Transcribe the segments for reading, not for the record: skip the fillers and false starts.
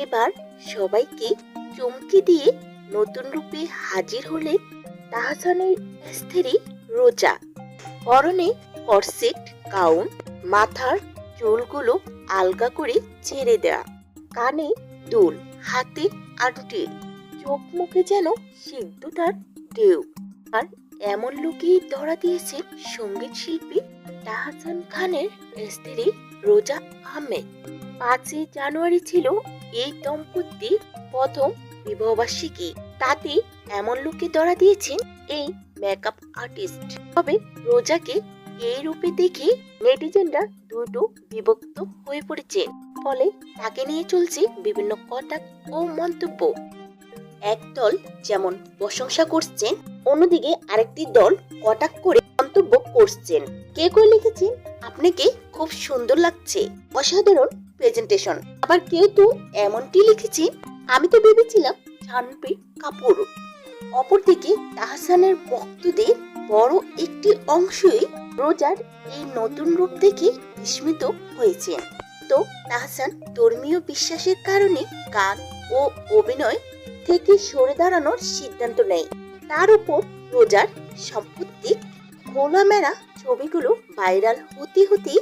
এবার সবাইকে চমকে দিয়ে নতুন রূপে হাজির হলেন তাহসানের স্ত্রী রোজা। পরনে করসেট গাউন, মাথার চুলগুলো আলগা করে ছেড়ে দেয়া, কানে দুল, হাতে আংটি, চোখ মুখে যেন সিদ্ধতার ঢেউ। আর এমন লোকেই ধরা দিয়েছেন সঙ্গীত শিল্পী তাহসান খানের স্ত্রী রোজা আহমেদ। 5 জানুয়ারি ছিল এই দম্পতির প্রথম বিবাহবার্ষিকী। তাতে এমন লোকে ধরা দিয়েছেন এই মেকআপ আর্টিস্ট। তবে রোজাকে এই রূপে দেখে নেটিজেনরা দুটো বিভক্ত হয়ে পড়েছে। ফলে তাকে নিয়ে চলছে বিভিন্ন কটাক্ষ ও মন্তব্য। একদল যেমন প্রশংসা করছেন, অন্যদিকে আরেকটি দল কটাক্ষ করে মন্তব্য করছেন। কেউ লিখেছেন আপনাকে খুব সুন্দর লাগছে, অসাধারণ প্রেজেন্টেশন। আবার কেউ তো এমনটি লিখেছে, আমি তো ভেবেছিলাম জাহ্নবী কাপুর। অপরদিকে তাহসানের ভক্তদের বড় একটি অংশই রোজার এই নতুন রূপ দেখে বিস্মিত হয়েছে। তো তাহসান ধর্মীয় বিশ্বাসের কারণে গান ও অভিনয় থেকে সরে দাঁড়ানোর সিদ্ধান্ত নেয়। তার উপর রোজার সাম্প্রতিক খোলামেলা ছবিগুলো ভাইরাল হতে হতে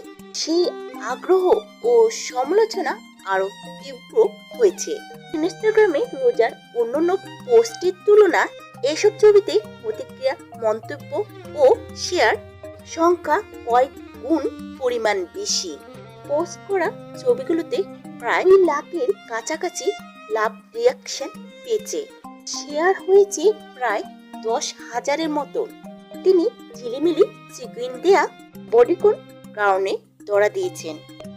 সেই আগ্রহ ও সমালোচনা আরো তীব্র হয়েছে। ইনস্টাগ্রামে রোজার অন্যান্য পোস্টের তুলনায় এসব ছবিতে প্রতিক্রিয়া, মন্তব্য ও শেয়ার সংখ্যা কয়েক গুণ পরিমাণ বেশি। পোস্ট করা ছবিগুলোতে প্রায় 2 লাখের কাছাকাছি লাভ রিয়াকশন পেয়েছে। শেয়ার হয়েছে প্রায় 10,000-এর মতো। তিনি ঝিলিমিলি সিকুইন দেয়া বডিকন গাউনে ধরা দিয়েছেন।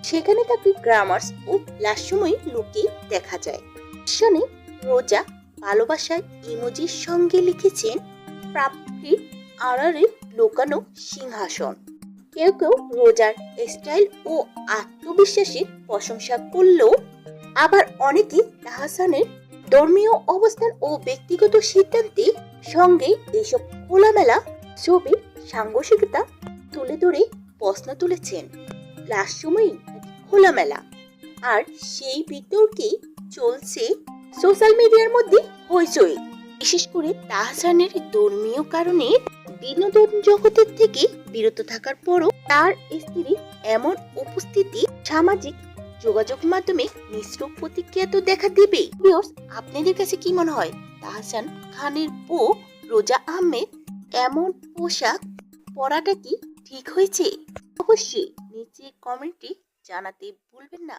সেখানে তাকে গ্রামার্স ও লাস্যময়ী লুকে দেখা যায়। শনি রোজা ভালোবাসার ইমোজির সঙ্গে লিখেছেন প্রাপ্তির আড়ালে লুকানো সিংহাসন। কেউ কেউ রোজার স্টাইল ও আত্মবিশ্বাসের প্রশংসা করলেও আবার অনেকে তাহসানের ধর্মীয় অবস্থান ও ব্যক্তিগত সিদ্ধান্তের সঙ্গে এইসব খোলামেলা ছবির সাংঘর্ষিকতা তুলে ধরে প্রশ্ন তুলেছেন। লাস্যময়ী খোলামেলা, আর সেই বিতর্কেই চলছে সোশ্যাল মিডিয়ার মধ্যে হইচই। বিশেষ করে তাহসানের ধর্মীয় কারণে বিনোদন জগতের থেকে বিরত থাকার পরও তার স্ত্রী এমন উপস্থিতি সামাজিক যোগাযোগ মাধ্যমে মিশ্র প্রতিক্রিয়া তো দেখা দিবেই। আপনাদের কাছে কি মনে হয়, তাহসান খানের বউ রোজা আহমেদ এমন পোশাক পরাটা কি ঠিক হয়েছে? অবশ্যই নিচে কমেন্টে জানাতে ভুলবেন না।